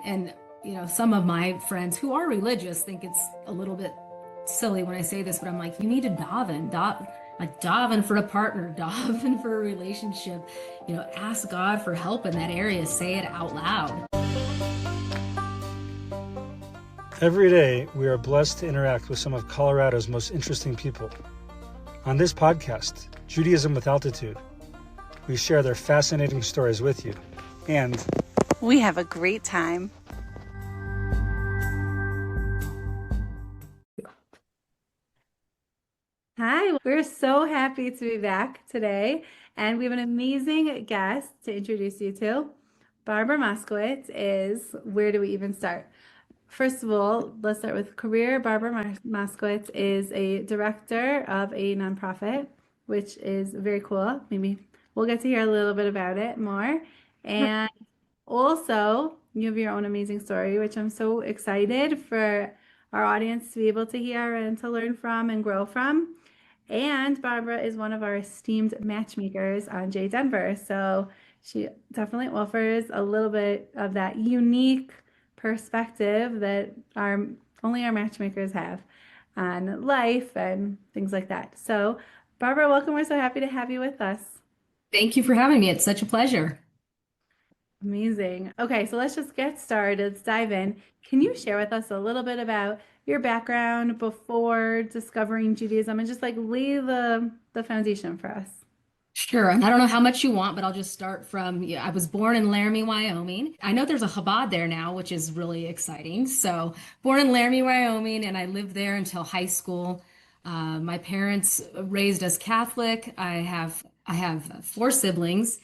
And some of my friends who are religious think it's a little bit silly when I say this, but I'm like, you need to daven for a partner, daven for a relationship, ask God for help in that area, say it out loud. Every day, we are blessed to interact with some of Colorado's most interesting people. On this podcast, Judaism with Altitude, we share their fascinating stories with you, and we have a great time. Hi, we're so happy to be back today, and we have an amazing guest to introduce you to. Barbara Moskowitz is, where do we even start? First of all, let's start with career. Barbara Moskowitz is a director of a nonprofit, which is very cool. Maybe we'll get to hear a little bit about it more. And also, you have your own amazing story, which I'm so excited for our audience to be able to hear and to learn from and grow from. And Barbara is one of our esteemed matchmakers on JDenver. So she definitely offers a little bit of that unique perspective that only our matchmakers have on life and things like that. So Barbara, welcome. We're so happy to have you with us. Thank you for having me. It's such a pleasure. Amazing. Okay, so let's just get started. Let's dive in. Can you share with us a little bit about your background before discovering Judaism and just like lay the foundation for us? Sure. I don't know how much you want, but I'll just start from, I was born in Laramie, Wyoming. I know there's a Chabad there now, which is really exciting. So born in Laramie, Wyoming, and I lived there until high school. My parents raised us Catholic. I have four siblings.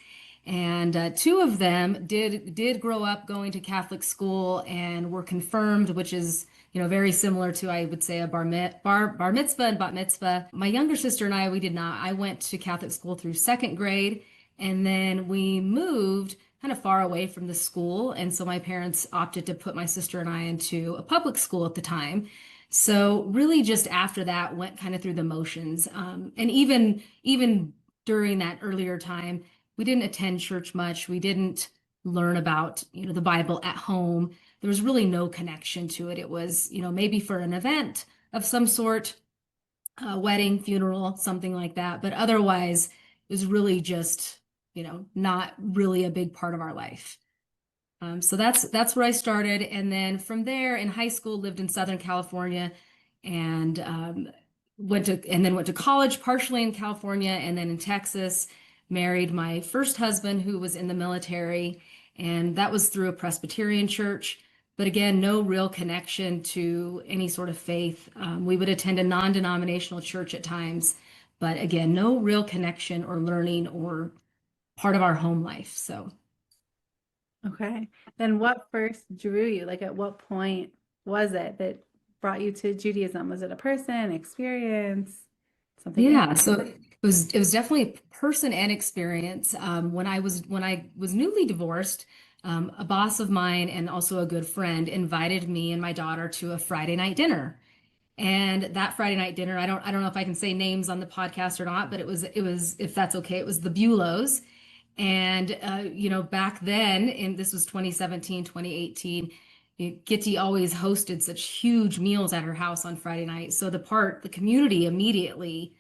And two of them did grow up going to Catholic school and were confirmed, which is, very similar to, I would say, a bar mitzvah and bat mitzvah. My younger sister and we did not. I went to Catholic school through second grade, and then we moved kind of far away from the school. And so my parents opted to put my sister and I into a public school at the time. So really just after that, went kind of through the motions. And even during that earlier time, we didn't attend church much. We didn't learn about, the Bible at home. There was really no connection to it. It was, maybe for an event of some sort, a wedding, funeral, something like that. But otherwise, it was really just, not really a big part of our life. So that's where I started. And then from there in high school, lived in Southern California and went to college, partially in California and then in Texas. Married my first husband who was in the military, and that was through a Presbyterian church. But again, no real connection to any sort of faith. We would attend a non-denominational church at times, but again, no real connection or learning or part of our home life. So. Okay. Then what first drew you? Like at what point was it that brought you to Judaism? Was it a person, experience, something? Yeah, so it was definitely a person and experience. When I was newly divorced, a boss of mine and also a good friend invited me and my daughter to a Friday night dinner. And that Friday night dinner, I don't know if I can say names on the podcast or not, but it was, if that's okay, it was the Bulows. And back then, and this was 2017, 2018, Gitti always hosted such huge meals at her house on Friday night. So the community immediately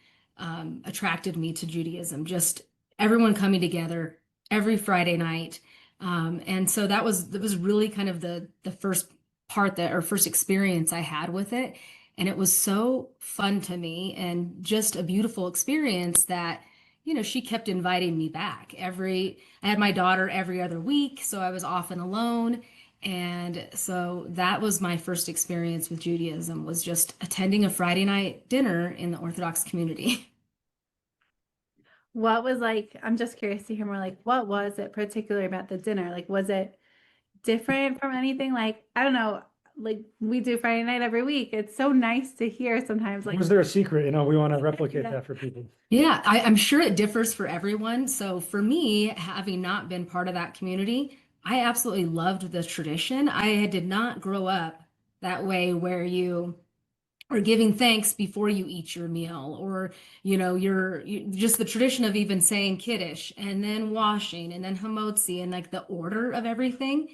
attracted me to Judaism, just everyone coming together every Friday night. And so that was really kind of the first first experience I had with it. And it was so fun to me and just a beautiful experience that, she kept inviting me back. I had my daughter every other week, so I was often alone. And so that was my first experience with Judaism, was just attending a Friday night dinner in the Orthodox community. What was I'm just curious to hear more, what was it particularly about the dinner? Was it different from anything? I don't know, we do Friday night every week. It's so nice to hear sometimes. Was there a secret? We want to replicate that for people. Yeah, I'm sure it differs for everyone. So for me, having not been part of that community, I absolutely loved the tradition. I did not grow up that way where you are giving thanks before you eat your meal, or, you're just the tradition of even saying Kiddush and then washing and then Hamotzi and the order of everything.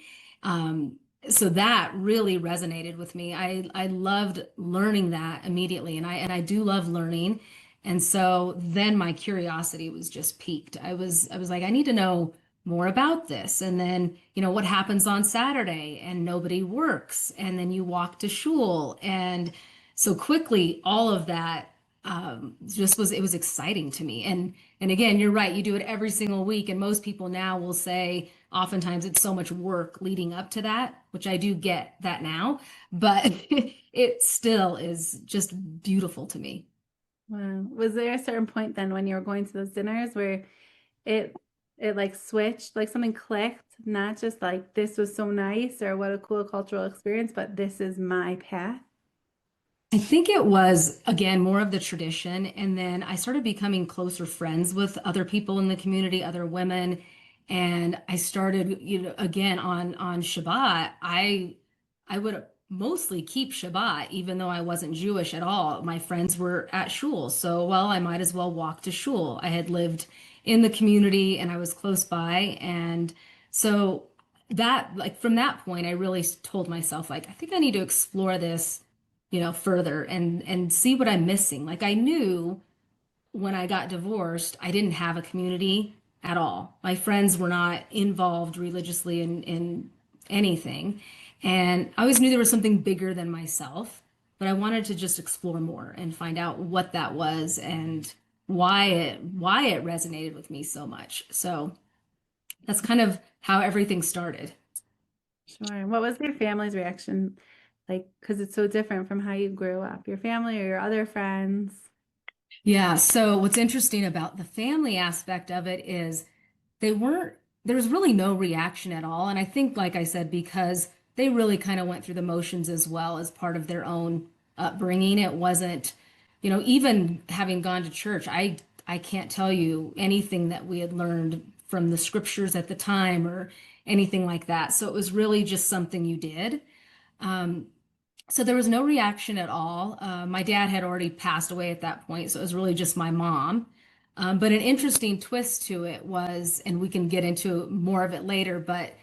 So that really resonated with me. I loved learning that immediately, and I do love learning. And so then my curiosity was just piqued. I was like, I need to know more about this. And then, what happens on Saturday and nobody works, and then you walk to shul. And so quickly all of that just was, it was exciting to me. And again, you're right, you do it every single week, and most people now will say oftentimes it's so much work leading up to that, which I do get that now, but it still is just beautiful to me. Wow. Was there a certain point then when you were going to those dinners where it it like switched, like something clicked, not just like this was so nice or what a cool cultural experience, but this is my path? I think it was, again, more of the tradition. And then I started becoming closer friends with other people in the community, other women. And I started, again, on Shabbat, I would mostly keep Shabbat, even though I wasn't Jewish at all. My friends were at shul. So, well, I might as well walk to shul. I had lived in the community and I was close by. And so that, like, from that point, I really told myself, like, I think I need to explore this, further and see what I'm missing. Like I knew when I got divorced, I didn't have a community at all. My friends were not involved religiously in anything. And I always knew there was something bigger than myself, but I wanted to just explore more and find out what that was and why it resonated with me so much. So that's kind of how everything started. Sure. What was your family's reaction like? Because it's so different from how you grew up, your family or your other friends. Yeah, so what's interesting about the family aspect of it is they weren't, there was really no reaction at all. And I think, like I said, because they really kind of went through the motions as well as part of their own upbringing. It wasn't, even having gone to church, I can't tell you anything that we had learned from the scriptures at the time or anything like that. So it was really just something you did. Um, so there was no reaction at all. My dad had already passed away at that point, so it was really just my mom. But an interesting twist to it was, and we can get into more of it later, but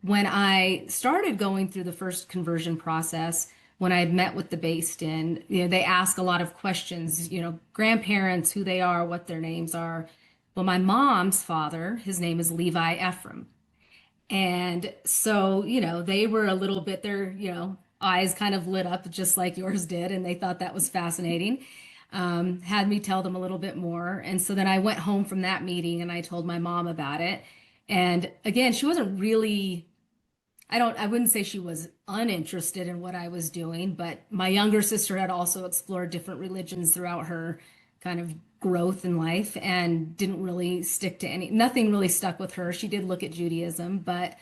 when I started going through the first conversion process, when I had met with the based in, they ask a lot of questions, grandparents, who they are, what their names are. Well, my mom's father, his name is Levi Ephraim. And so, they were a little bit, their, eyes kind of lit up just like yours did. And they thought that was fascinating. Had me tell them a little bit more. And so then I went home from that meeting and I told my mom about it. And again, she wasn't really, I wouldn't say she was uninterested in what I was doing, but my younger sister had also explored different religions throughout her kind of growth in life and didn't really stick to nothing really stuck with her. She did look at Judaism, but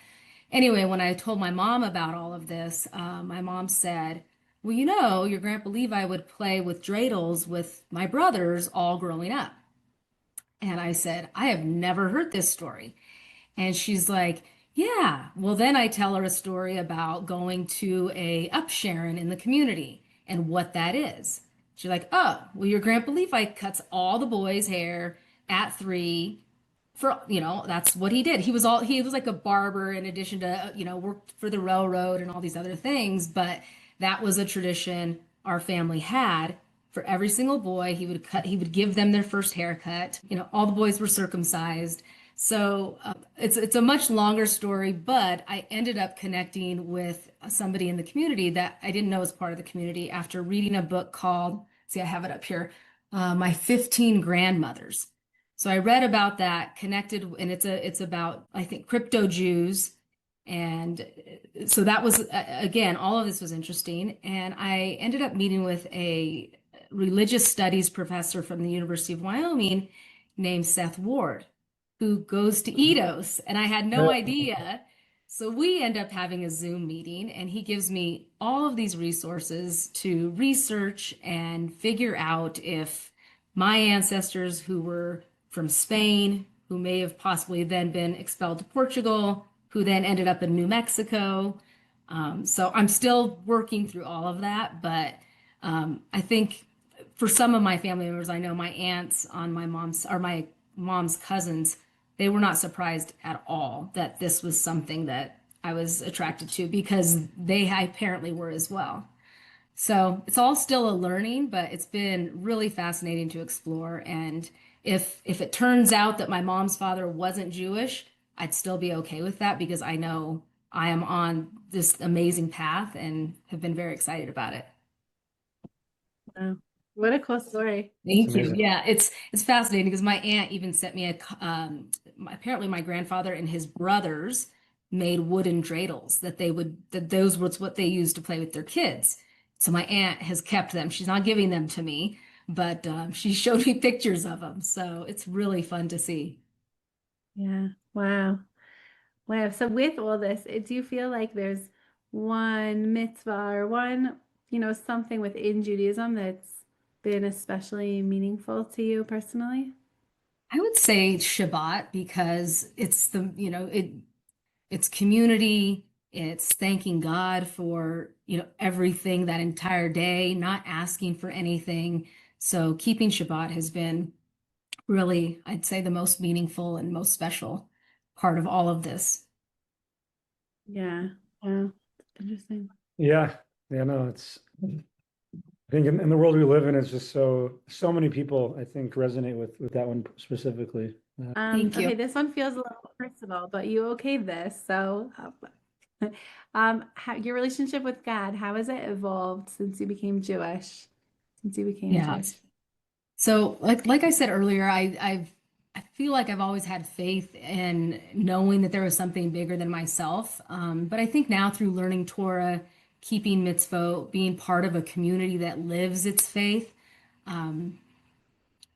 anyway, when I told my mom about all of this, my mom said, well, your Grandpa Levi would play with dreidels with my brothers all growing up. And I said, I have never heard this story. And she's like, yeah. Well, then I tell her a story about going to a upsharon in the community and what that is. She's like, oh, well, your Grandpa Levi cuts all the boys' hair at 3 for, that's what he did. He was like a barber in addition to, worked for the railroad and all these other things. But that was a tradition our family had. For every single boy, he would give them their first haircut. All the boys were circumcised. So it's a much longer story, but I ended up connecting with somebody in the community that I didn't know was part of the community after reading a book called, see, I have it up here, My 15 Grandmothers. So I read about that, connected, and it's about, I think, crypto Jews. And so that was, again, all of this was interesting. And I ended up meeting with a religious studies professor from the University of Wyoming named Seth Ward, who goes to Eidos, and I had no idea. So we end up having a Zoom meeting, and he gives me all of these resources to research and figure out if my ancestors who were from Spain, who may have possibly then been expelled to Portugal, who then ended up in New Mexico. So I'm still working through all of that, but I think for some of my family members, I know my aunts on my mom's or my mom's cousins, they were not surprised at all that this was something that I was attracted to because they apparently were as well. So it's all still a learning, but it's been really fascinating to explore. And if it turns out that my mom's father wasn't Jewish, I'd still be okay with that because I know I am on this amazing path and have been very excited about it. Wow. What a cool story. It's Thank you. amazing. Yeah, it's fascinating because my aunt even sent me apparently my grandfather and his brothers made wooden dreidels that those was what they used to play with their kids. So my aunt has kept them. She's not giving them to me, but she showed me pictures of them. So it's really fun to see. Yeah. Wow. Wow. So with all this, do you feel like there's one mitzvah or one, something within Judaism that's been especially meaningful to you personally? I would say Shabbat because it's community, it's thanking God for, everything that entire day, not asking for anything. So keeping Shabbat has been really, I'd say, the most meaningful and most special part of all of this. Yeah. Wow. Interesting. Yeah. Yeah, no, I think in the world we live in, it's just so many people, I think, resonate with that one specifically. Thank you. Okay, this one feels a little personal, but you okayed this. So, your relationship with God, how has it evolved since you became Jewish? Since you became Yeah. Jewish? So like I said earlier, I feel like I've always had faith in knowing that there was something bigger than myself. But I think now through learning Torah, keeping mitzvot, being part of a community that lives its faith, um,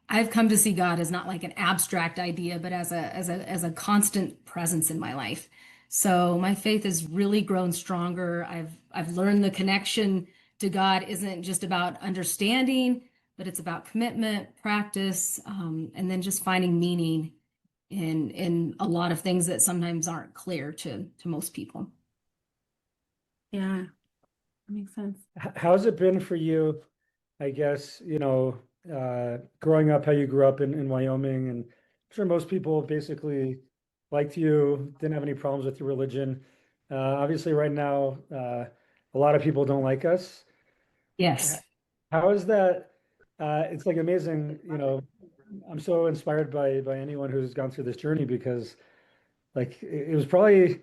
I've come to see God as not like an abstract idea, but as a constant presence in my life. So my faith has really grown stronger. I've learned the connection to God isn't just about understanding, but it's about commitment, practice, and then just finding meaning in a lot of things that sometimes aren't clear to most people. Yeah, that makes sense. How's it been for you, I guess, growing up, how you grew up in Wyoming, and I'm sure most people basically liked you, didn't have any problems with your religion. Obviously, right now, a lot of people don't like us. Yes. How is that? It's like amazing, I'm so inspired by anyone who's gone through this journey because like it was probably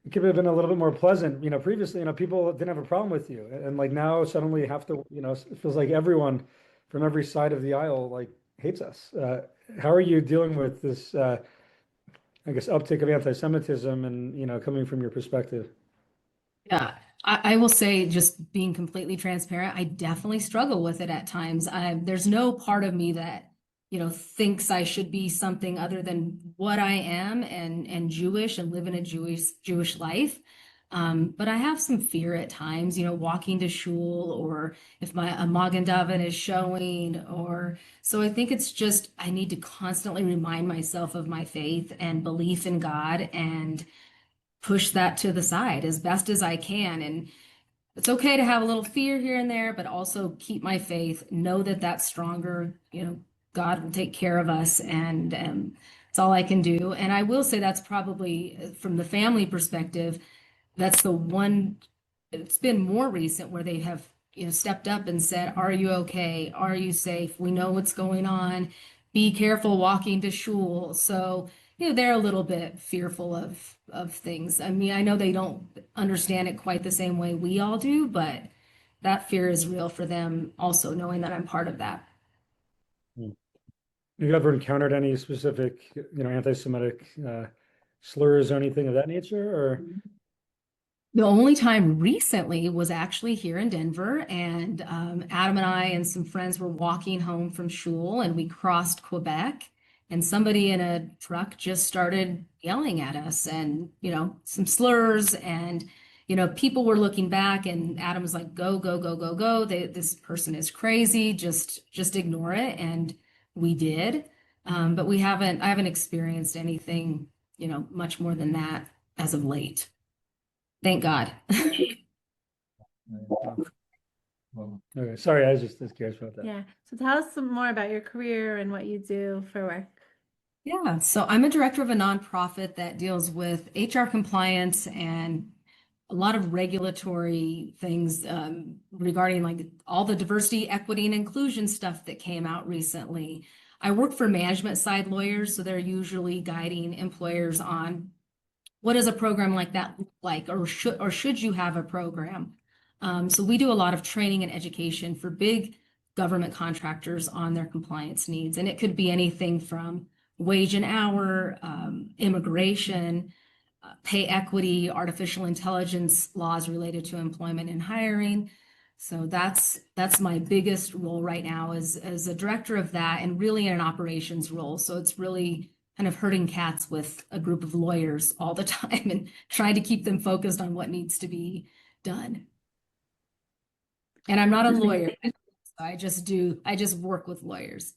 it could have been a little bit more pleasant. Previously, people didn't have a problem with you. And like now suddenly you have to, it feels like everyone from every side of the aisle like hates us. How are you dealing with this, I guess, uptick of anti-Semitism and, coming from your perspective? Yeah, I will say, just being completely transparent, I definitely struggle with it at times. There's no part of me that, thinks I should be something other than what I am and Jewish and live in a Jewish life. But I have some fear at times, walking to shul or if a Magen David is showing, or so I think it's just I need to constantly remind myself of my faith and belief in God and push that to the side as best as I can. And it's okay to have a little fear here and there, but also keep my faith, know that that's stronger. God will take care of us, and it's all I can do. And I will say that's probably from the family perspective, that's the one, it's been more recent where they have, stepped up and said, "Are you okay? Are you safe? We know what's going on. Be careful walking to shul." So, they're a little bit fearful of things. I mean, I know they don't understand it quite the same way we all do, but that fear is real for them also, knowing that I'm part of that. Hmm. Have you ever encountered any specific, anti-Semitic slurs or anything of that nature? Or The only time recently was actually here in Denver, and Adam and I and some friends were walking home from shul, and we crossed Quebec, and somebody in a truck just started yelling at us, and some slurs, and people were looking back, and Adam was like, "Go, go, go, go, go! This person is crazy. Just ignore it," and we did, but I haven't experienced anything much more than that as of late. Thank God. okay, sorry, I was just curious about that. Yeah. So tell us some more about your career and what you do for work. Yeah, so I'm a director of a nonprofit that deals with HR compliance and a lot of regulatory things regarding like all the diversity, equity, and inclusion stuff that came out recently. I work for management side lawyers, so they're usually guiding employers on what does a program like that look like, or should you have a program? So we do a lot of training and education for big government contractors on their compliance needs, and it could be anything from wage and hour, immigration, pay equity, artificial intelligence laws related to employment and hiring. So that's my biggest role right now as a director of that, and really in an operations role. So it's really kind of herding cats with a group of lawyers all the time and trying to keep them focused on what needs to be done. And I'm not a lawyer, so I just work with lawyers.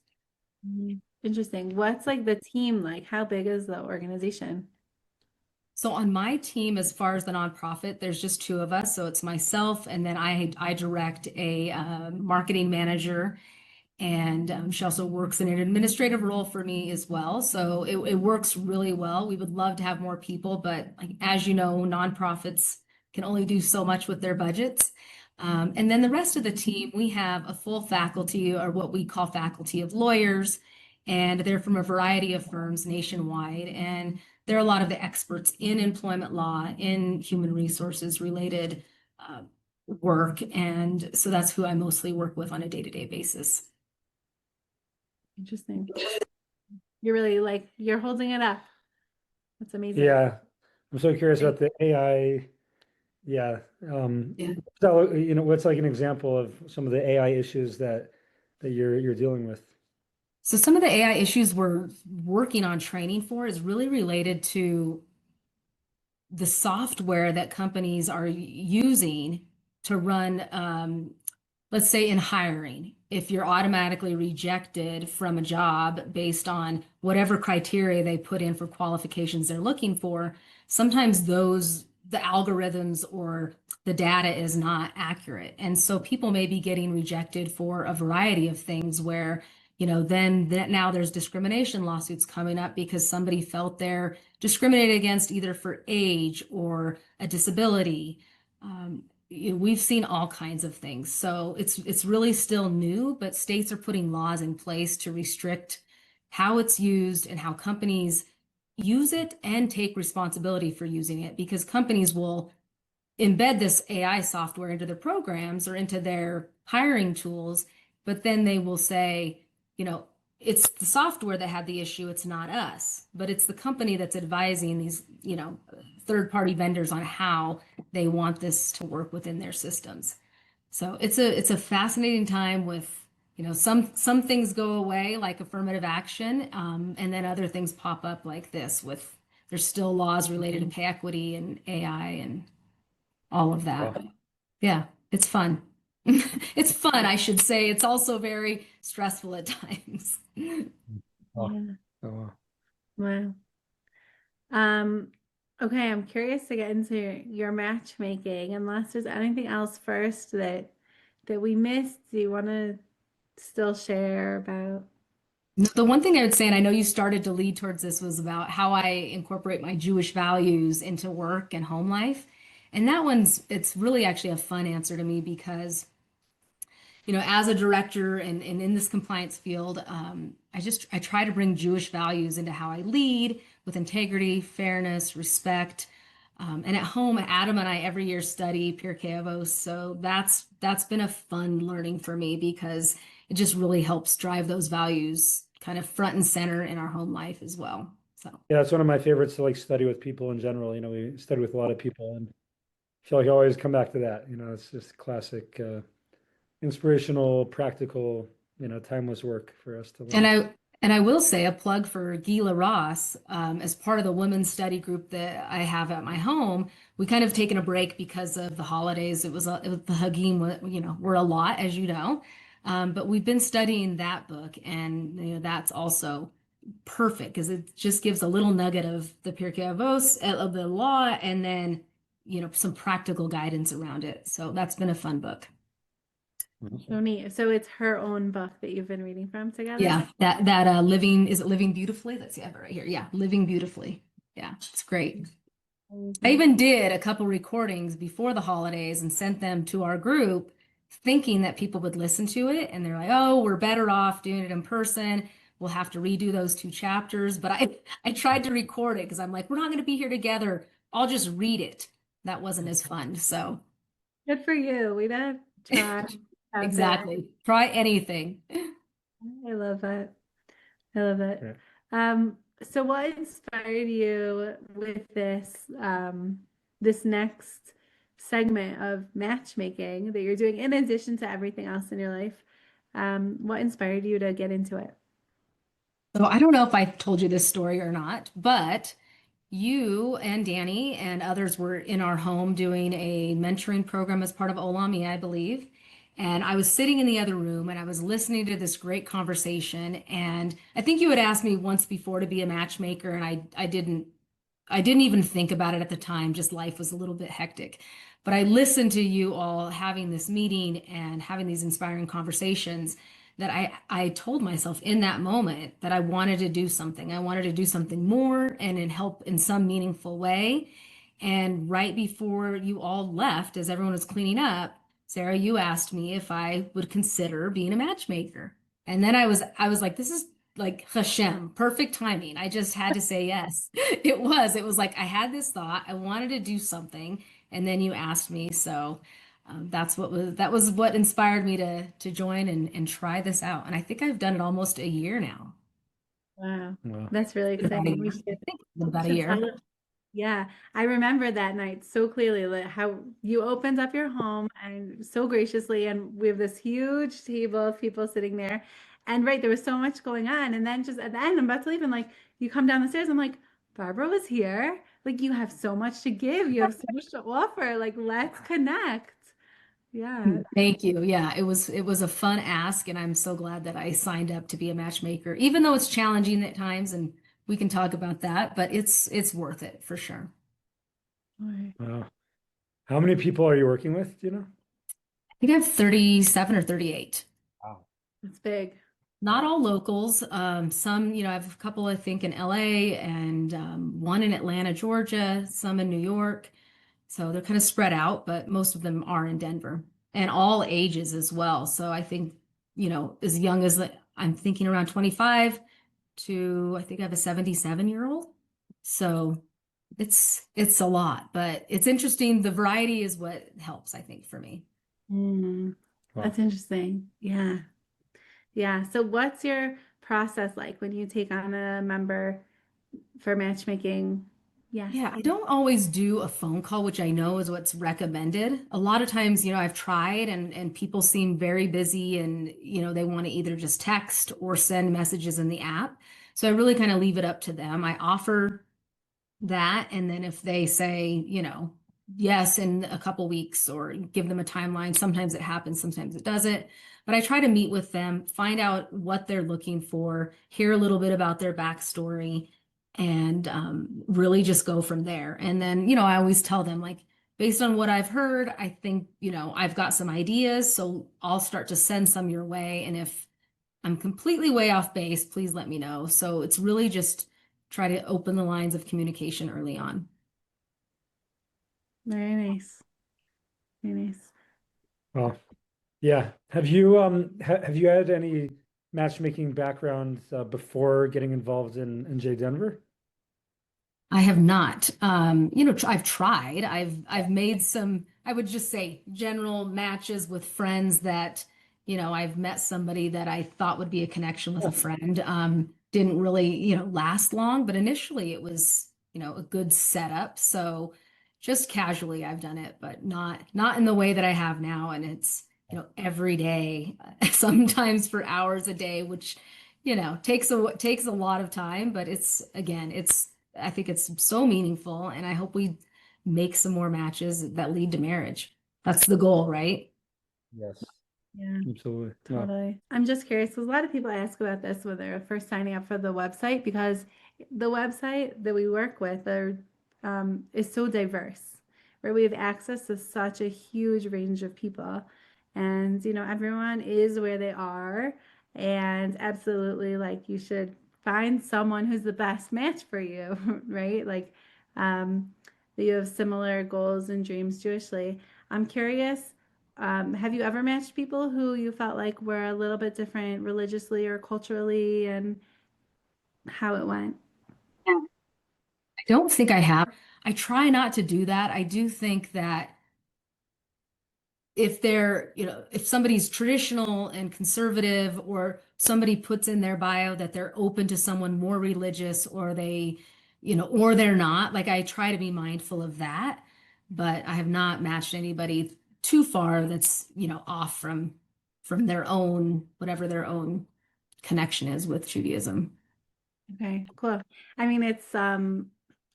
Interesting. What's like the team like? How big is the organization? So on my team, as far as the nonprofit, there's just two of us. So it's myself, and then I direct a marketing manager, and she also works in an administrative role for me as well. So it works really well. We would love to have more people, but like, as you know, nonprofits can only do so much with their budgets. And then the rest of the team, we have a full faculty, or what we call faculty of lawyers, and they're from a variety of firms nationwide. And they're a lot of the experts in employment law, in human resources related uh, work. And so that's who I mostly work with on a day-to-day basis. Interesting. You're really like you're holding it up. That's amazing. Yeah, I'm so curious about the AI. Yeah. Yeah. So, what's like an example of some of the AI issues that you're dealing with? So some of the AI issues we're working on training for is really related to the software that companies are using to run, let's say in hiring. If you're automatically rejected from a job based on whatever criteria they put in for qualifications they're looking for, sometimes the algorithms or the data is not accurate. And so people may be getting rejected for a variety of things where, then that now there's discrimination lawsuits coming up because somebody felt they're discriminated against either for age or a disability. We've seen all kinds of things. So it's really still new, but states are putting laws in place to restrict how it's used and how companies use it and take responsibility for using it, because companies will embed this AI software into their programs or into their hiring tools, but then they will say, it's the software that had the issue, it's not us, but it's the company that's advising these, third-party vendors on how they want this to work within their systems. So it's a fascinating time with, some things go away like affirmative action, and then other things pop up like this with there's still laws related to pay equity and AI and all of that. Wow. Yeah, it's fun. It's fun, I should say. It's also very stressful at times. Wow. Yeah. Oh, wow. Wow. Um, okay, I'm curious to get into your matchmaking, unless there's anything else first that we missed. Do you want to still share about? The one thing I would say, and I know you started to lead towards this, was about how I incorporate my Jewish values into work and home life. And it's really actually a fun answer to me because, as a director and in this compliance field, I try to bring Jewish values into how I lead with integrity, fairness, respect. And at home, Adam and I every year study Pirkei Avos, so that's been a fun learning for me because it just really helps drive those values kind of front and center in our home life as well. So Yeah, it's one of my favorites to like study with people in general. We study with a lot of people, and I feel like I always come back to that. It's just classic, inspirational, practical, timeless work for us to And learn. I will say a plug for Gila Ross, as part of the women's study group that I have at my home. We kind of taken a break because of the holidays. It was the Hagim, were a lot, as you know. But we've been studying that book, and that's also perfect because it just gives a little nugget of the Pirkei Avos, of the law, and then some practical guidance around it. So that's been a fun book. So neat. So it's her own book that you've been reading from together? Yeah, that living, is it Living Beautifully? Let's see, I have it right here. Yeah, Living Beautifully. Yeah, it's great. I Amazing. even did a couple recordings before the holidays and sent them to our group, thinking that people would listen to it. And they're like, oh, we're better off doing it in person. We'll have to redo those two chapters. But I tried to record it because I'm like, we're not going to be here together. I'll just read it. That wasn't as fun. So Good for you. We done try out there. exactly. Try anything. I love it. I love it. Yeah. So what inspired you with this next segment of matchmaking that you're doing in addition to everything else in your life? What inspired you to get into it? So I don't know if I told you this story or not, but you and Danny and others were in our home doing a mentoring program as part of Olami, I believe. And I was sitting in the other room and I was listening to this great conversation. And I think you had asked me once before to be a matchmaker, and I didn't even think about it at the time, just life was a little bit hectic. But I listened to you all having this meeting and having these inspiring conversations that I told myself in that moment that I wanted to do something. I wanted to do something more and in help in some meaningful way. And right before you all left, as everyone was cleaning up, Sarah, you asked me if I would consider being a matchmaker. And then I was like, this is like Hashem, perfect timing. I just had to say yes. It was like I had this thought, I wanted to do something, and then you asked me. So that was what inspired me to join and try this out. And I think I've done it almost a year now. Wow, Wow. that's really About a exciting. year. We I think about a should tell. year. Yeah, I remember that night so clearly, like how you opened up your home and so graciously, and we have this huge table of people sitting there. And right, there was so much going on. And then just at the end, I'm about to leave, and like you come down the stairs, I'm like, Barbara was here. Like you have so much to give, you have so much to offer. Like, let's connect. Yeah. Thank you. Yeah, it was a fun ask, and I'm so glad that I signed up to be a matchmaker, even though it's challenging at times, and we can talk about that, but it's worth it for sure. All right. Wow. How many people are you working with? Do you know? I think I have 37 or 38. Wow. That's big. Not all locals. Some, I have a couple, I think, in LA and one in Atlanta, Georgia, some in New York. So they're kind of spread out, but most of them are in Denver and all ages as well. So I think, as young as I'm thinking around 25 to I think I have a 77-year-old. So it's a lot, but it's interesting. The variety is what helps, I think, for me. Mm, Wow. that's interesting. Yeah. Yeah. So what's your process like when you take on a member for matchmaking? Yeah. Yeah, I don't always do a phone call, which I know is what's recommended. A lot of times, I've tried and people seem very busy and, they want to either just text or send messages in the app. So I really kind of leave it up to them. I offer that, and then if they say, yes, in a couple weeks or give them a timeline, sometimes it happens, sometimes it doesn't. But I try to meet with them, find out what they're looking for, hear a little bit about their backstory, and really just go from there. And then, I always tell them, like, based on what I've heard, I think, I've got some ideas. So I'll start to send some your way. And if I'm completely way off base, please let me know. So it's really just try to open the lines of communication early on. Very nice. Very nice. Well, yeah. Have you had any matchmaking background before getting involved in JDenver? I have not. I've tried. I've made some, I would just say general matches with friends that, I've met somebody that I thought would be a connection with a friend. Didn't really, last long, but initially it was, a good setup. So just casually I've done it, but not in the way that I have now. And it's, every day, sometimes for hours a day, which, takes a lot of time, but I think it's so meaningful, and I hope we make some more matches that lead to marriage. That's the goal, right? Yes, Yeah, absolutely. Wow. totally. I'm just curious because a lot of people ask about this when they're first signing up for the website because the website that we work with is so diverse, where we have access to such a huge range of people. And, everyone is where they are. And absolutely, like, you should find someone who's the best match for you, right? Like, that you have similar goals and dreams Jewishly. I'm curious, have you ever matched people who you felt like were a little bit different religiously or culturally, and how it went? I don't think I have. I try not to do that. I do think that if they're, if somebody's traditional and conservative, or somebody puts in their bio that they're open to someone more religious, or they, or they're not, like I try to be mindful of that, but I have not matched anybody too far that's, off from their own, whatever their own connection is with Judaism. Okay, cool. I mean,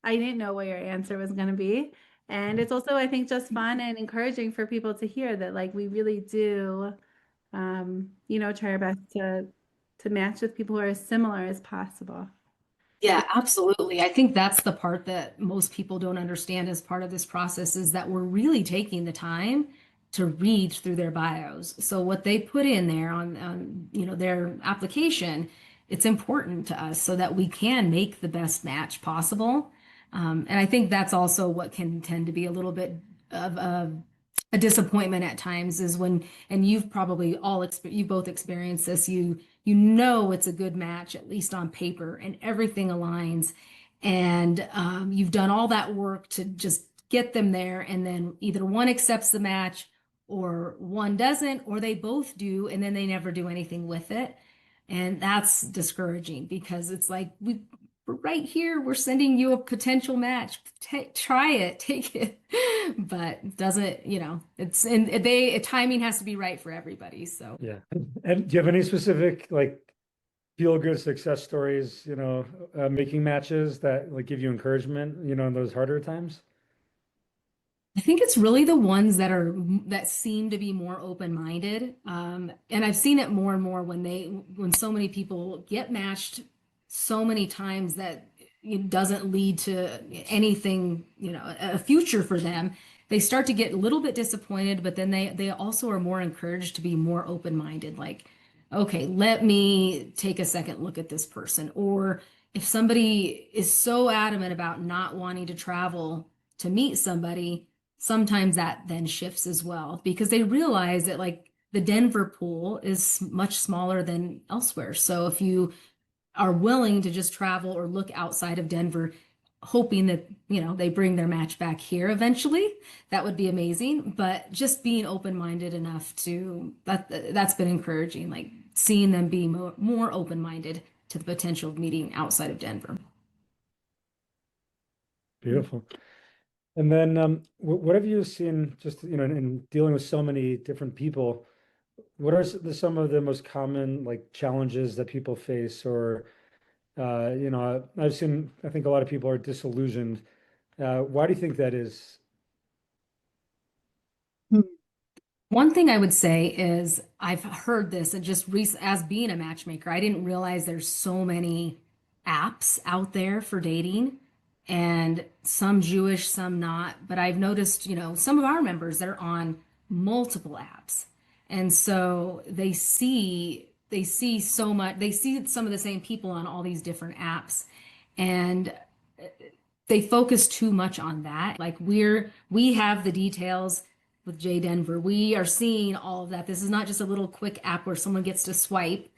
I didn't know what your answer was going to be. And it's also, I think, just fun and encouraging for people to hear that, like, we really do, try our best to match with people who are as similar as possible. Yeah, absolutely. I think that's the part that most people don't understand as part of this process, is that we're really taking the time to read through their bios. So what they put in there on their application, it's important to us so that we can make the best match possible. And I think that's also what can tend to be a little bit of a disappointment at times, is when, and you've probably you both experienced this, it's a good match, at least on paper, and everything aligns. And you've done all that work to just get them there. And then either one accepts the match or one doesn't, or they both do, and then they never do anything with it. And that's discouraging, because it's like, we're right here, we're sending you a potential match. Try it, take it. But it doesn't, it's, and timing has to be right for everybody. So Yeah. And do you have any specific like feel good success stories, making matches that like give you encouragement, in those harder times? I think it's really the ones that seem to be more open-minded. And I've seen it more and more when so many people get matched so many times that it doesn't lead to anything, a future for them. They start to get a little bit disappointed, but then they also are more encouraged to be more open-minded. Like, okay, let me take a second look at this person. Or if somebody is so adamant about not wanting to travel to meet somebody, sometimes that then shifts as well, because they realize that, like, the Denver pool is much smaller than elsewhere. So if you are willing to just travel or look outside of Denver, hoping that, they bring their match back here eventually, that would be amazing. But just being open-minded enough that's been encouraging, like seeing them be more open-minded to the potential of meeting outside of Denver. Beautiful. And then what have you seen just, in dealing with so many different people? What are some of the most common like challenges that people face? Or, I think a lot of people are disillusioned. Why do you think that is? One thing I would say is, I've heard this, and just as being a matchmaker, I didn't realize there's so many apps out there for dating, and some Jewish, some not. But I've noticed, some of our members that are on multiple apps. And so they see so much, they see some of the same people on all these different apps. And they focus too much on that. Like, we have the details with JDenver. We are seeing all of that. This is not just a little quick app where someone gets to swipe.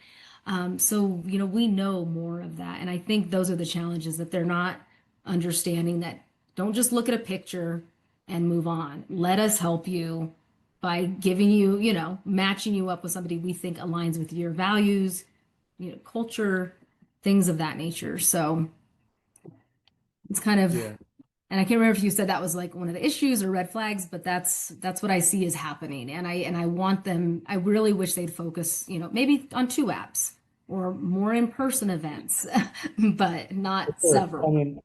So, we know more of that. And I think those are the challenges, that they're not understanding that, don't just look at a picture and move on. Let us help you by giving you, matching you up with somebody we think aligns with your values, culture, things of that nature. So it's kind of, Yeah. and I can't remember if you said that was like one of the issues or red flags, but that's what I see is happening. And I want them, I really wish they'd focus, maybe on two apps or more in-person events, but not Sure. I several. mean,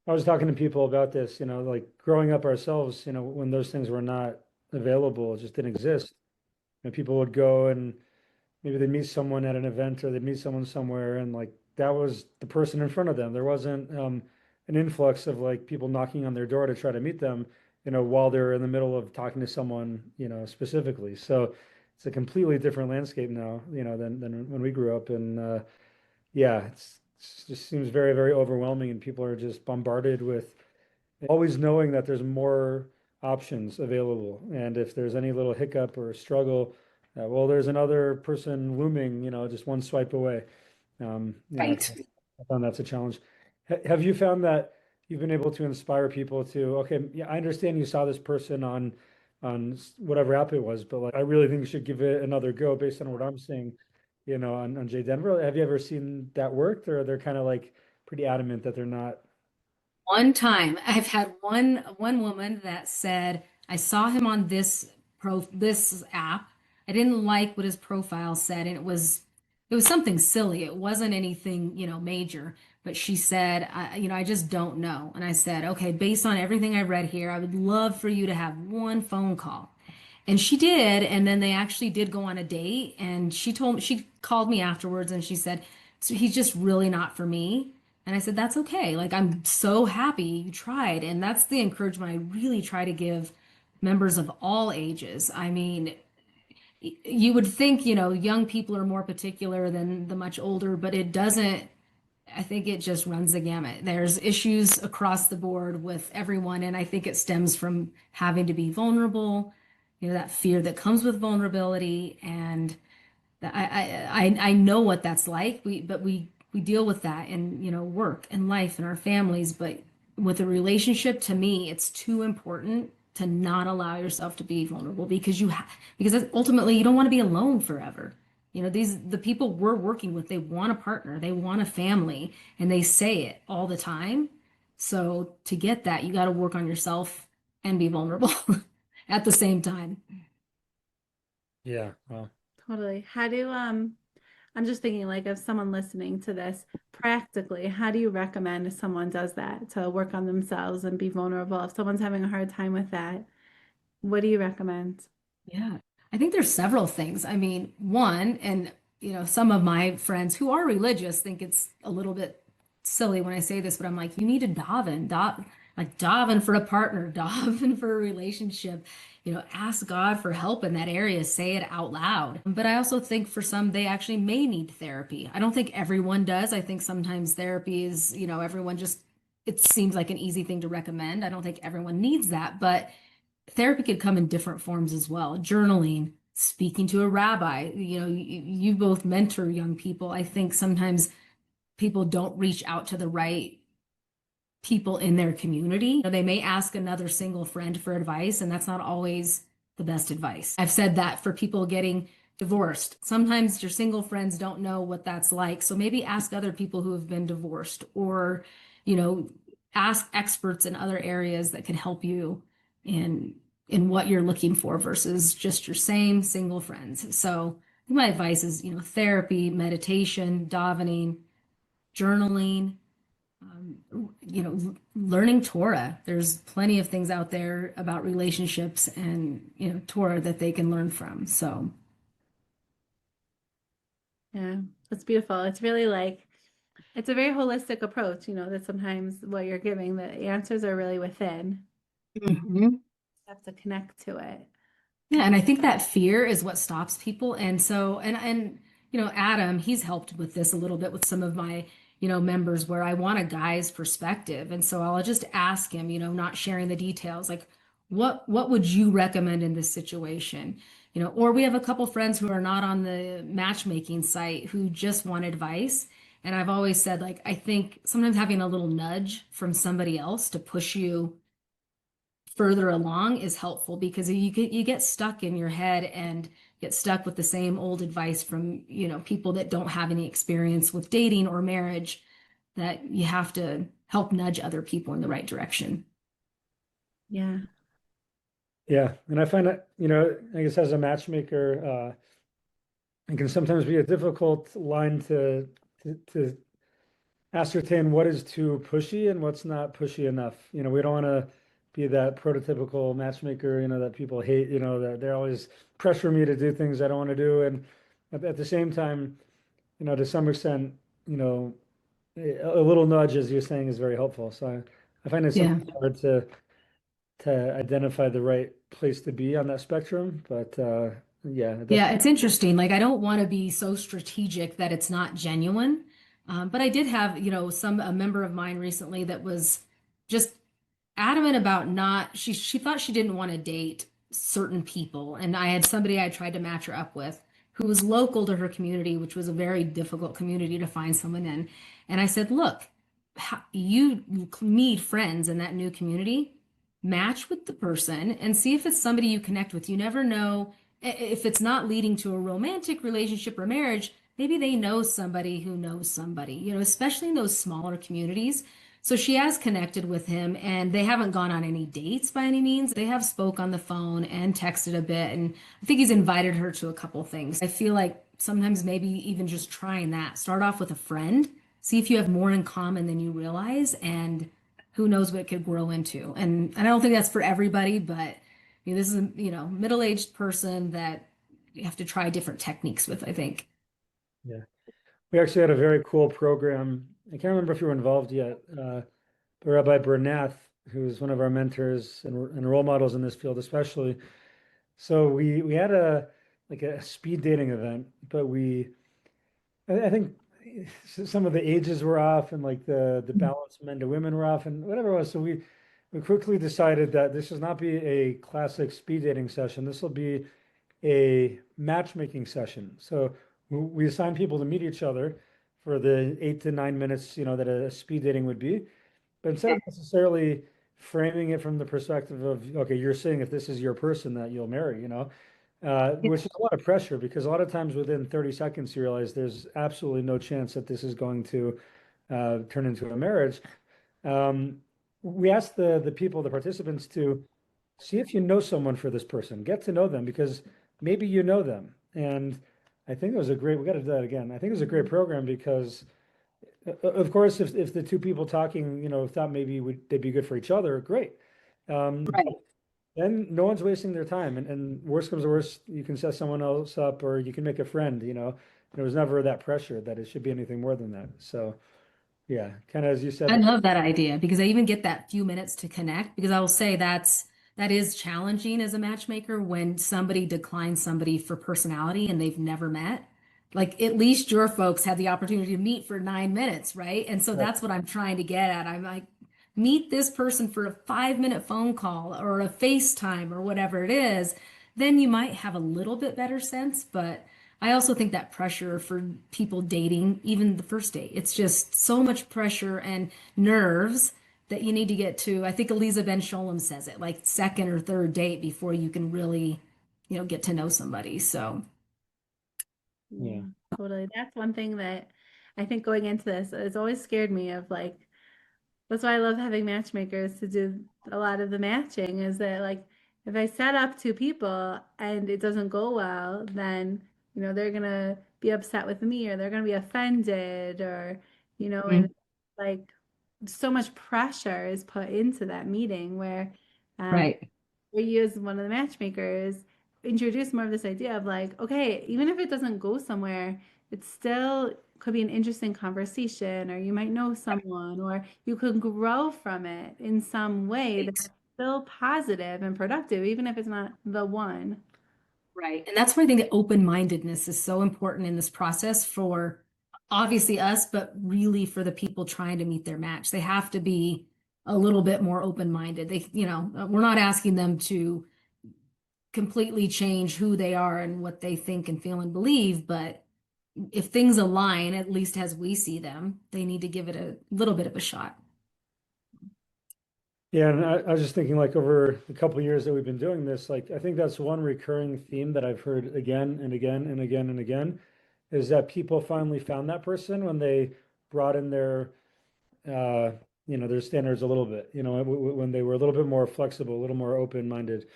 I was talking to people about this, like growing up ourselves, when those things were not available, it just didn't exist. And people would go and maybe they'd meet someone at an event, or they'd meet someone somewhere, and like that was the person in front of them. There wasn't an influx of like people knocking on their door to try to meet them. while they're in the middle of talking to someone, specifically. So it's a completely different landscape now, than when we grew up. And yeah, it just seems very, very overwhelming, and people are just bombarded with always knowing that there's more options available. And if there's any little hiccup or struggle, well, there's another person looming, just one swipe away. Right. I found that's a challenge. Have you found that you've been able to inspire people to, okay, yeah, I understand you saw this person on whatever app it was, but like I really think you should give it another go based on what I'm seeing, on JDenver. Have you ever seen that worked, or they're kind of like pretty adamant that they're not? One time, I've had one woman that said, I saw him on this app. I didn't like what his profile said, and it was something silly. It wasn't anything, major. But she said, I just don't know. And I said, okay, based on everything I read here, I would love for you to have one phone call. And she did, and then they actually did go on a date, and she called me afterwards and she said, so he's just really not for me. And I said, that's okay. Like, I'm so happy you tried. And that's the encouragement I really try to give members of all ages. I mean, you would think, young people are more particular than the much older, but it doesn't. I think it just runs the gamut. There's issues across the board with everyone, and I think it stems from having to be vulnerable, that fear that comes with vulnerability, and I know what that's like. We deal with that in, work and life and our families, but with a relationship, to me, it's too important to not allow yourself to be vulnerable because ultimately you don't want to be alone forever. The people we're working with, they want a partner, they want a family, and they say it all the time. So to get that, you got to work on yourself and be vulnerable at the same time. Yeah, well, Totally. How do I'm just thinking like of someone listening to this practically, how do you recommend if someone does that to work on themselves and be vulnerable? If someone's having a hard time with that, what do you recommend? Yeah, I think there's several things. I mean, one, and some of my friends who are religious think it's a little bit silly when I say this, but I'm like, you need to like daven for a partner, daven for a relationship. Ask God for help in that area, say it out loud. But I also think for some, they actually may need therapy. I don't think everyone does. I think sometimes therapy is, everyone just, it seems like an easy thing to recommend. I don't think everyone needs that, but therapy could come in different forms as well. Journaling, speaking to a rabbi. You both mentor young people. I think sometimes people don't reach out to the right people in their community. They may ask another single friend for advice, and that's not always the best advice. I've said that for people getting divorced. Sometimes your single friends don't know what that's like. So maybe ask other people who have been divorced, or, ask experts in other areas that can help you in what you're looking for versus just your same single friends. So my advice is, therapy, meditation, davening, journaling, learning Torah. There's plenty of things out there about relationships and, Torah that they can learn from. So, Yeah, it's beautiful. It's really like it's a very holistic approach, that sometimes what you're giving, the answers are really within. mhm. You have to connect to it. Yeah, and I think that fear is what stops people. And so, Adam, he's helped with this a little bit with some of my, members where I want a guy's perspective. And so I'll just ask him, not sharing the details, like what would you recommend in this situation? Or we have a couple friends who are not on the matchmaking site who just want advice. And I've always said, like, I think sometimes having a little nudge from somebody else to push you further along is helpful because you get stuck in your head and get stuck with the same old advice from people that don't have any experience with dating or marriage, that you have to help nudge other people in the right direction. Yeah. yeah. And I find that, I guess as a matchmaker, it can sometimes be a difficult line to ascertain what is too pushy and what's not pushy enough. We don't want to be that prototypical matchmaker, that people hate, that they're always pressure me to do things I don't want to do. And at the same time, to some extent, a little nudge, as you're saying, is very helpful. So I find it Yeah. sometimes hard to identify the right place to be on that spectrum. But yeah, Yeah, definitely. it's interesting. Like, I don't want to be so strategic that it's not genuine. But I did have, a member of mine recently that was just adamant about not, she thought she didn't want to date certain people. And I had somebody I tried to match her up with who was local to her community, which was a very difficult community to find someone in. And I said, look, you need friends in that new community, match with the person and see if it's somebody you connect with. You never know if it's not leading to a romantic relationship or marriage. Maybe they know somebody who knows somebody, especially in those smaller communities. So she has connected with him and they haven't gone on any dates by any means. They have spoke on the phone and texted a bit. And I think he's invited her to a couple things. I feel like sometimes maybe even just trying that, start off with a friend, see if you have more in common than you realize, and who knows what it could grow into. And I don't think that's for everybody, but this is a, middle-aged person that you have to try different techniques with, I think. Yeah. We actually had a very cool program. I can't remember if you were involved yet. But Rabbi Bernath, who's one of our mentors and role models in this field, especially. So we had a like a speed dating event, but I think some of the ages were off and like the balance men to women were off and whatever it was. So we quickly decided that this should not be a classic speed dating session. This will be a matchmaking session. So we assign people to meet each other for the 8 to 9 minutes, that a speed dating would be. But instead of necessarily framing it from the perspective of, okay, you're saying if this is your person that you'll marry, which is a lot of pressure because a lot of times within 30 seconds you realize there's absolutely no chance that this is going to turn into a marriage. Um, we asked the people, the participants, to see if you know someone for this person, get to know them because maybe you know them. And I think it was we got to do that again. I think it was a great program because, of course, if the two people talking, thought maybe they'd be good for each other, great. Right. Then no one's wasting their time. And worst comes to worst, you can set someone else up or you can make a friend, There was never that pressure that it should be anything more than that. So, yeah, kind of as you I said. love that idea because I even get that few minutes to connect because I will say that is challenging as a matchmaker when somebody declines somebody for personality and they've never met. Like at least your folks had the opportunity to meet for 9 minutes, right? And so Right. that's what I'm trying to get at. I'm like, meet this person for a 5 minute phone call or a FaceTime or whatever it is, then you might have a little bit better sense. But I also think that pressure for people dating, even the first date, it's just so much pressure and nerves that you need to get to. I think Eliza Ben Sholem says it, like second or third date before you can really, get to know somebody. So, Yeah. Yeah, totally. That's one thing that I think going into this, it's always scared me of like, that's why I love having matchmakers to do a lot of the matching is that like if I set up two people and it doesn't go well, then they're gonna be upset with me or they're gonna be offended or and mhm. like so much pressure is put into that meeting where Right. we use one of the matchmakers introduce more of this idea of like, okay, even if it doesn't go somewhere, it still could be an interesting conversation, or you might know someone, or you could grow from it in some way that's still positive and productive, even if it's not the one. Right. And that's why I think that open-mindedness is so important in this process for obviously us, but really for the people trying to meet their match. They have to be a little bit more open-minded. We're not asking them to completely change who they are and what they think and feel and believe, but if things align, at least as we see them, they need to give it a little bit of a shot. Yeah, and I was just thinking like over the couple of years that we've been doing this, like I think that's one recurring theme that I've heard again and again and again and again is that people finally found that person when they brought in uh, their standards a little bit, when they were a little bit more flexible, a little more open-minded.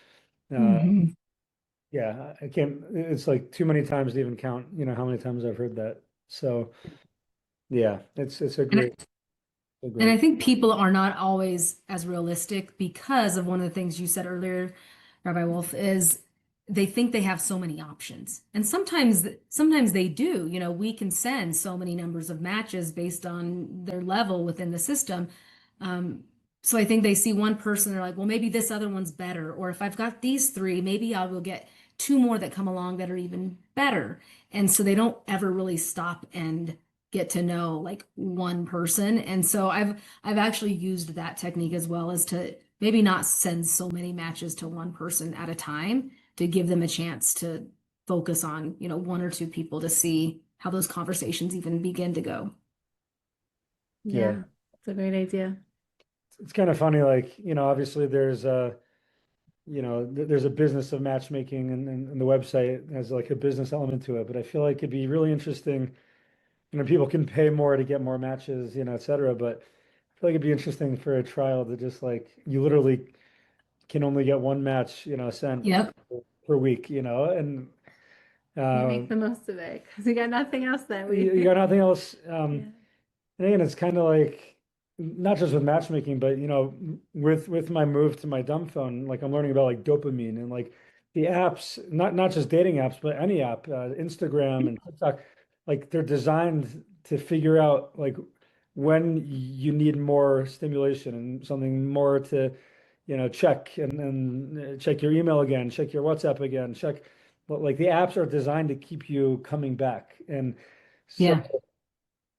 Uh, Mhm. yeah, I can't, it's like too many times to even count, how many times I've heard that. So yeah, it's a And great, a And great, I think people are not always as realistic because of one of the things you said earlier, Rabbi Wolf, is they think they have so many options. And sometimes they do. We can send so many numbers of matches based on their level within the system. Um, So I think they see one person, they're like, well, maybe this other one's better. Or if I've got these three, maybe I will get two more that come along that are even better. And so they don't ever really stop and get to know like one person. And so I've actually used that technique as well, as to maybe not send so many matches to one person at a time, to give them a chance to focus on, one or two people, to see how those conversations even begin to go. Yeah, it's a great idea. It's kind of funny, like, obviously there's there's a business of matchmaking, and the website has like a business element to it. But I feel like it'd be really interesting, people can pay more to get more matches, et cetera. But I feel like it'd be interesting for a trial to just like, you literally can only get one match, sent Yep. per week, and You make the most of it because you got nothing else that week. you got nothing else. Yeah. And again, it's kind of like, not just with matchmaking, but with my move to my dumb phone, like I'm learning about like dopamine and like the apps, not just dating apps, but any app, Instagram and TikTok, like they're designed to figure out like when you need more stimulation and something more to, check, and check your email again, check your WhatsApp again, check. But like the apps are designed to keep you coming back, and so Yeah.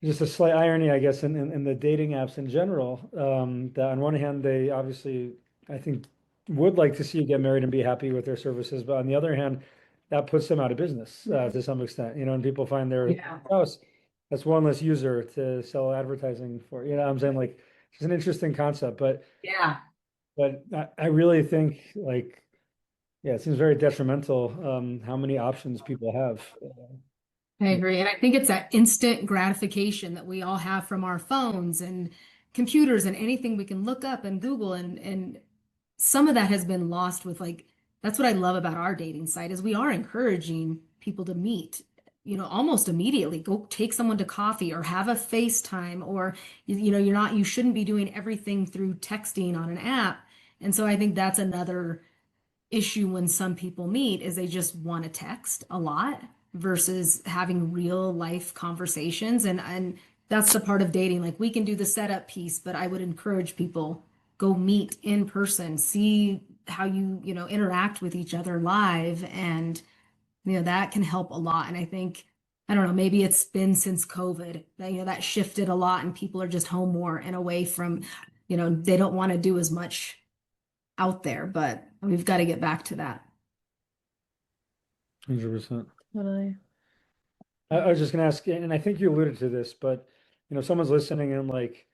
just a slight irony, I guess, in the dating apps in general. That on one hand, they obviously, I think, would like to see you get married and be happy with their services, but on the other hand, that puts them out of business to some extent. And people find their Yeah. spouse, that's one less user to sell advertising for. I'm saying, like, it's an interesting concept, but Yeah. I really think, like, yeah, it seems very detrimental how many options people have. I agree. And I think it's that instant gratification that we all have from our phones and computers and anything we can look up and Google, and some of that has been lost with, like, that's what I love about our dating site, is we are encouraging people to meet, almost immediately. Go take someone to coffee or have a FaceTime, or you shouldn't be doing everything through texting on an app. And so I think that's another issue when some people meet, is they just want to text a lot versus having real life conversations. And that's the part of dating. Like, we can do the setup piece, but I would encourage people, go meet in person, see how you interact with each other live. And that can help a lot. And I think, I don't know, maybe it's been since COVID that that shifted a lot, and people are just home more and away from, they don't want to do as much out there, but we've got to get back to that. 100%. Totally. I was just gonna ask, and I think you alluded to this, but someone's listening and like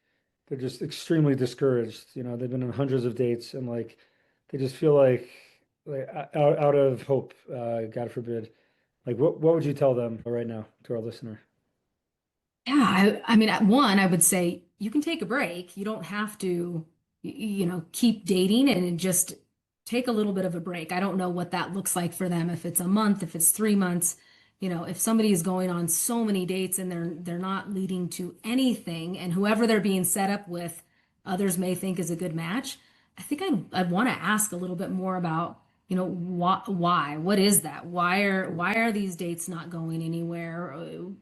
they're just extremely discouraged. They've been on hundreds of dates, and like they just feel like out of hope, God forbid. Like, what would you tell them right now, to our listener? Yeah, I mean, at one, I would say you can take a break. You don't have to, keep dating, and just take a little bit of a break. I don't know what that looks like for them, if it's a month, if it's 3 months. If somebody is going on so many dates and they're not leading to anything, and whoever they're being set up with, others may think is a good match. I think I'd want to ask a little bit more about, why, what is that? Why are these dates not going anywhere?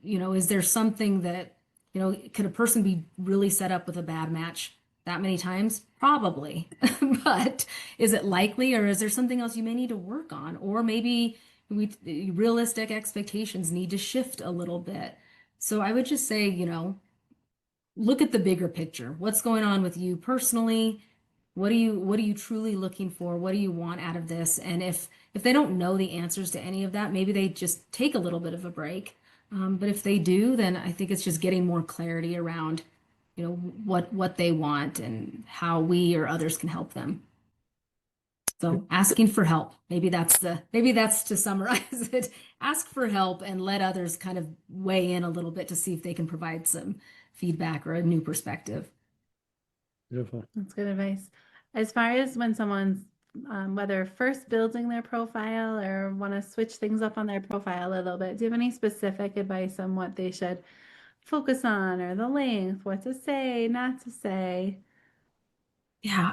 Is there something that, could a person be really set up with a bad match that many times? Probably. But is it likely, or is there something else you may need to work on? Or maybe realistic expectations need to shift a little bit. So I would just say, look at the bigger picture. What's going on with you personally? What are you truly looking for? What do you want out of this? And if they don't know the answers to any of that, maybe they just take a little bit of a break. But if they do, then I think it's just getting more clarity around, what they want and how we or others can help them. So asking for help, maybe that's to summarize it. Ask for help and let others kind of weigh in a little bit to see if they can provide some feedback or a new perspective. Beautiful. That's good advice. As far as when someone's whether first building their profile or want to switch things up on their profile a little bit, do you have any specific advice on what they should focus on, or the length, what to say, not to say? Yeah,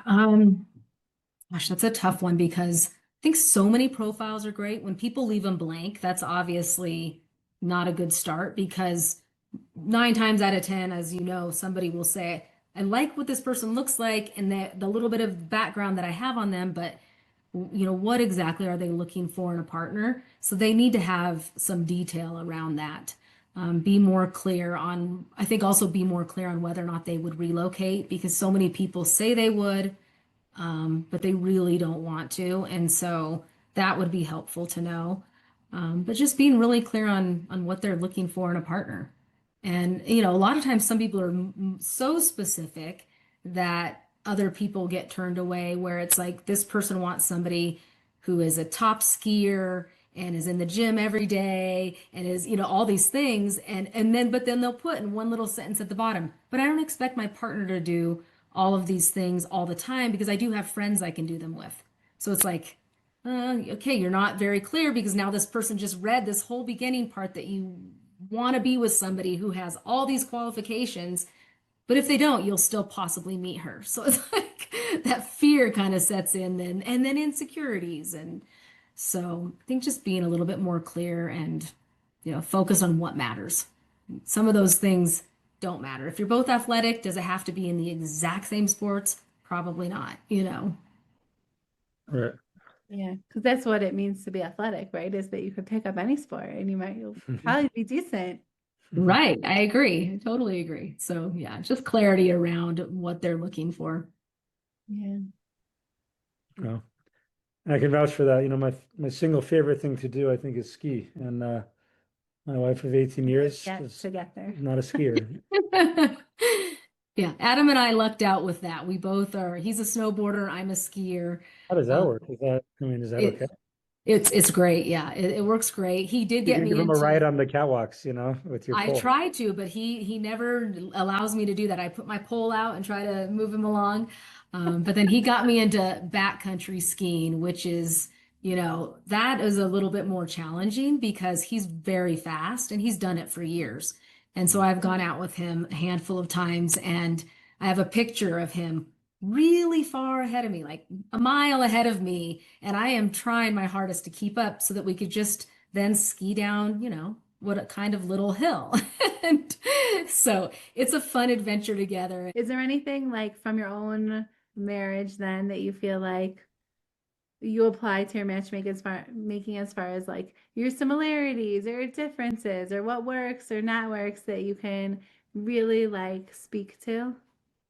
gosh, that's a tough one, because I think so many profiles are great. When people leave them blank, that's obviously not a good start, because 9 times out of 10, as you know, somebody will say, I like what this person looks like and the little bit of background that I have on them, but what exactly are they looking for in a partner? So they need to have some detail around that. Be more clear on, I think also be more clear on whether or not they would relocate because so many people say they would, but they really don't want to. And so that would be helpful to know. But just being really clear on what they're looking for in a partner. And, a lot of times some people are so specific that other people get turned away, where it's like this person wants somebody who is a top skier and is in the gym every day and is, all these things. But then they'll put in one little sentence at the bottom, but I don't expect my partner to do all of these things all the time because I do have friends I can do them with. So it's like, okay, you're not very clear because now this person just read this whole beginning part that you want to be with somebody who has all these qualifications, but if they don't, you'll still possibly meet her. So it's like that fear kind of sets in then, and then insecurities. And so I think just being a little bit more clear and, focus on what matters. Some of those things don't matter. If you're both athletic, does it have to be in the exact same sports? Probably not. Right. Yeah, because that's what it means to be athletic, right? Is that you could pick up any sport and you'll probably be decent. Right. I agree. I totally agree. So yeah, just clarity around what they're looking for. Yeah. Well, I can vouch for that. My single favorite thing to do, I think, is ski. And my wife of 18 years is To get there. not a skier. Yeah, Adam and I lucked out with that. We both are, he's a snowboarder, I'm a skier. How does that work? Is that It, okay? it's great. Yeah, it works great. He did You get can me give him a into ride on the catwalks, with your I pole. try to, but he never allows me to do that. I put my pole out and try to move him along. But then he got me into backcountry skiing, which is, that is a little bit more challenging because he's very fast and he's done it for years. And so I've gone out with him a handful of times and I have a picture of him really far ahead of me, like a mile ahead of me. And I am trying my hardest to keep up so that we could just then ski down, what a kind of little hill. And so it's a fun adventure together. Is there anything like from your own marriage then that you feel like you apply to your matchmaking as far as like your similarities or differences or what works or not works that you can really like speak to?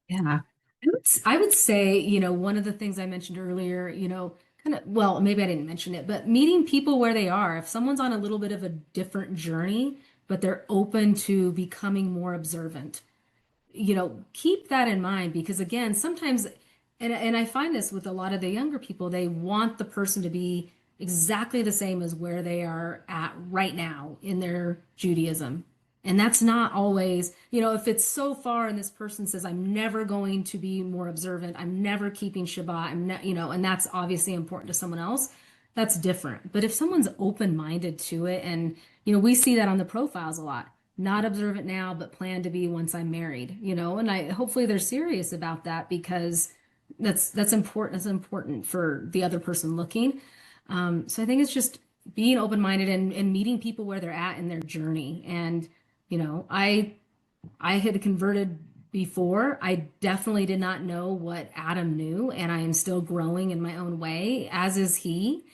Yeah. I would say, one of the things I mentioned earlier, kind of, well, maybe I didn't mention it, but meeting people where they are. If someone's on a little bit of a different journey, but they're open to becoming more observant, keep that in mind because again, sometimes, and I find this with a lot of the younger people, they want the person to be exactly the same as where they are at right now in their Judaism. And that's not always, if it's so far and this person says, I'm never going to be more observant, I'm never keeping Shabbat, and that's obviously important to someone else, that's different. But if someone's open-minded to it, and, we see that on the profiles a lot, not observant now, but plan to be once I'm married, and hopefully they're serious about that because that's important. It's important for the other person looking. So I think it's just being open-minded and meeting people where they're at in their journey. And I had converted before. I definitely did not know what Adam knew, and I am still growing in my own way, as is he.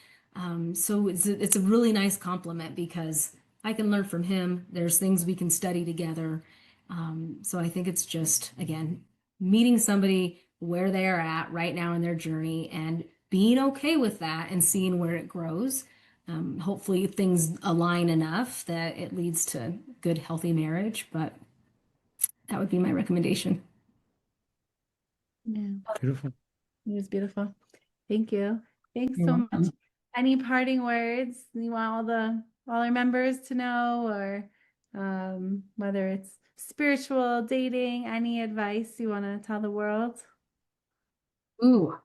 So it's a really nice compliment because I can learn from him. There's things we can study together. So I think it's just, again, meeting somebody where they are at right now in their journey and being okay with that and seeing where it grows. Hopefully things align enough that it leads to good, healthy marriage, but that would be my recommendation. Yeah, Beautiful. it was beautiful. Thank you. Thanks You're so welcome. much. Any parting words you want all our members to know, or whether it's spiritual, dating, any advice you want to tell the world? Ooh,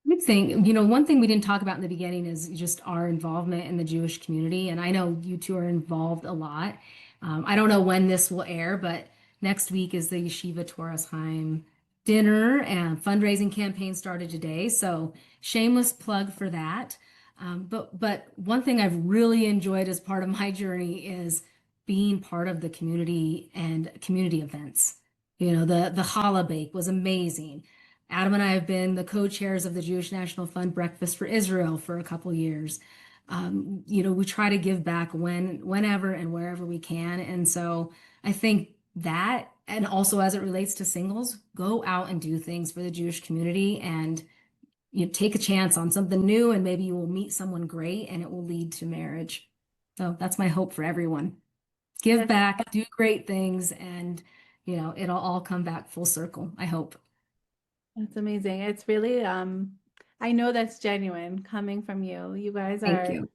I think, one thing we didn't talk about in the beginning is just our involvement in the Jewish community. And I know you two are involved a lot. I don't know when this will air, but next week is the Yeshiva Torahsheim dinner and fundraising campaign started today. So shameless plug for that. But one thing I've really enjoyed as part of my journey is being part of the community and community events. The challah bake was amazing. Adam and I have been the co-chairs of the Jewish National Fund Breakfast for Israel for a couple years. We try to give back whenever and wherever we can. And so I think that, and also as it relates to singles, go out and do things for the Jewish community and take a chance on something new, and maybe you will meet someone great and it will lead to marriage. So that's my hope for everyone. Give back, do great things, and it'll all come back full circle, I hope. That's amazing. It's really, I know that's genuine coming from you. You guys Thank you.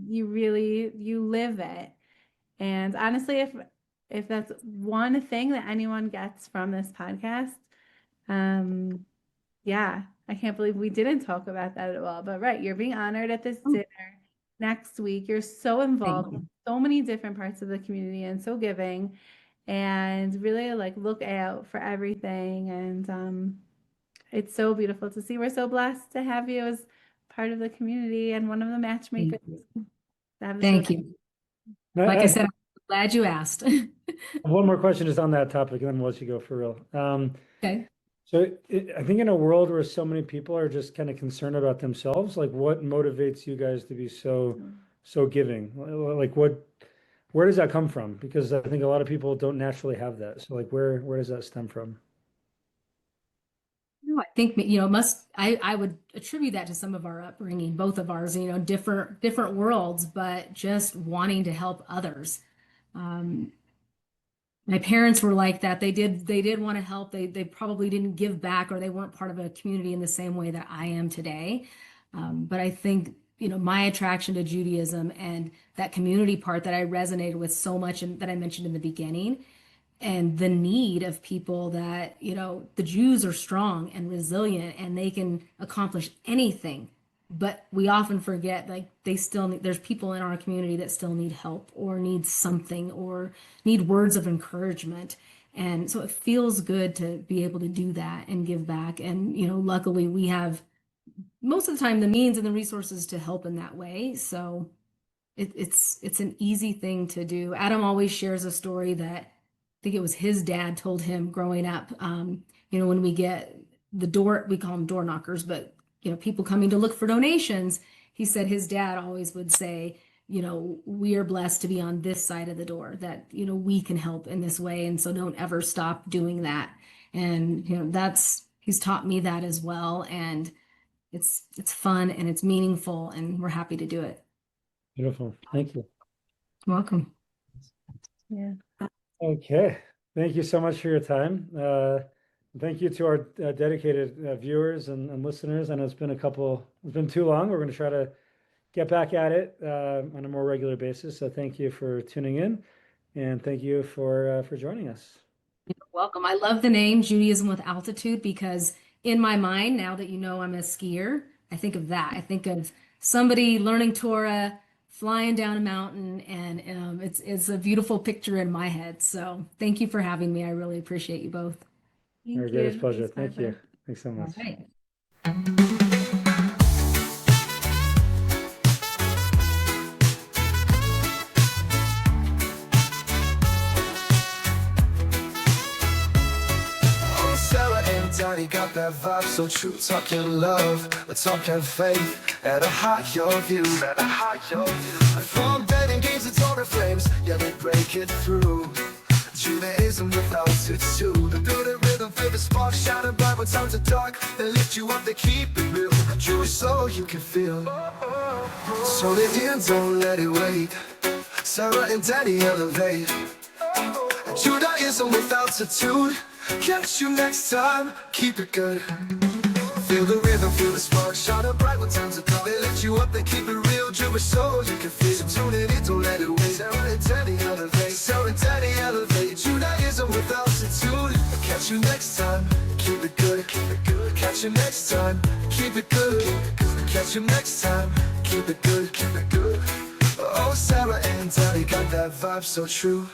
You live it. And honestly, if that's one thing that anyone gets from this podcast, yeah, I can't believe we didn't talk about that at all. But right, you're being honored at this dinner next week. You're so involved in so many different parts of the community and so giving, and really look out for everything. And it's so beautiful to see. We're so blessed to have you as part of the community and one of the matchmakers. Thank you. Like I said, I'm glad you asked. One more question just on that topic, and then we'll let you go for real. Okay. So I think in a world where so many people are just kind of concerned about themselves, what motivates you guys to be so giving? Where does that come from? Because I think a lot of people don't naturally have that. So where does that stem from? I think I would attribute that to some of our upbringing, both of ours, different worlds, but just wanting to help others. My parents were like that. They did want to help. They probably didn't give back, or they weren't part of a community in the same way that I am today. But I think, my attraction to Judaism and that community part that I resonated with so much, and that I mentioned in the beginning, and the need of people that, the Jews are strong and resilient and they can accomplish anything. But we often forget, there's people in our community that still need help or need something or need words of encouragement. And so it feels good to be able to do that and give back. And, luckily we have most of the time the means and the resources to help in that way. So it's an easy thing to do. Adam always shares a story that I think it was his dad told him growing up. When we get we call them door knockers, but people coming to look for donations, he said his dad always would say, we are blessed to be on this side of the door, that, we can help in this way. And so don't ever stop doing that. And, he's taught me that as well. And it's fun and it's meaningful, and we're happy to do it. Beautiful. Thank you. You're welcome. Yeah. Okay. Thank you so much for your time. Thank you to our dedicated viewers and listeners. I know it's been too long. We're going to try to get back at it on a more regular basis. So thank you for tuning in, and thank you for joining us. You're welcome. I love the name Judaism with Altitude, because in my mind, now that I'm a skier, I think of that. I think of somebody learning Torah, flying down a mountain, and it's a beautiful picture in my head. So thank you for having me. I really appreciate you both. Our greatest pleasure. Thank you. Thanks so much. All right. Oh, Sara and Danny got that vibe so true. Talking love, we're talking faith. At a higher view, From betting games to Torah flames, yeah, they break it through. Judaism with altitude. The building rhythm, feel the spark, shining bright when times are dark. They lift you up, they keep it real. Jewish soul you can feel. So they in, don't let it wait. Sara and Danny elevate. Judaism with altitude. Catch you next time, keep it good. Feel the rhythm, feel the spark, shining bright when times are dark. They lift you up, they keep it real. Jewish soul you can feel. So tune it in, don't let it wait. Sara and Danny elevate. Sara and Danny elevate. Judaism with altitude. Catch you next time, keep it good. Catch you next time, keep it good. Catch you next time, keep it good. Oh, Sara and Danny got that vibe so true.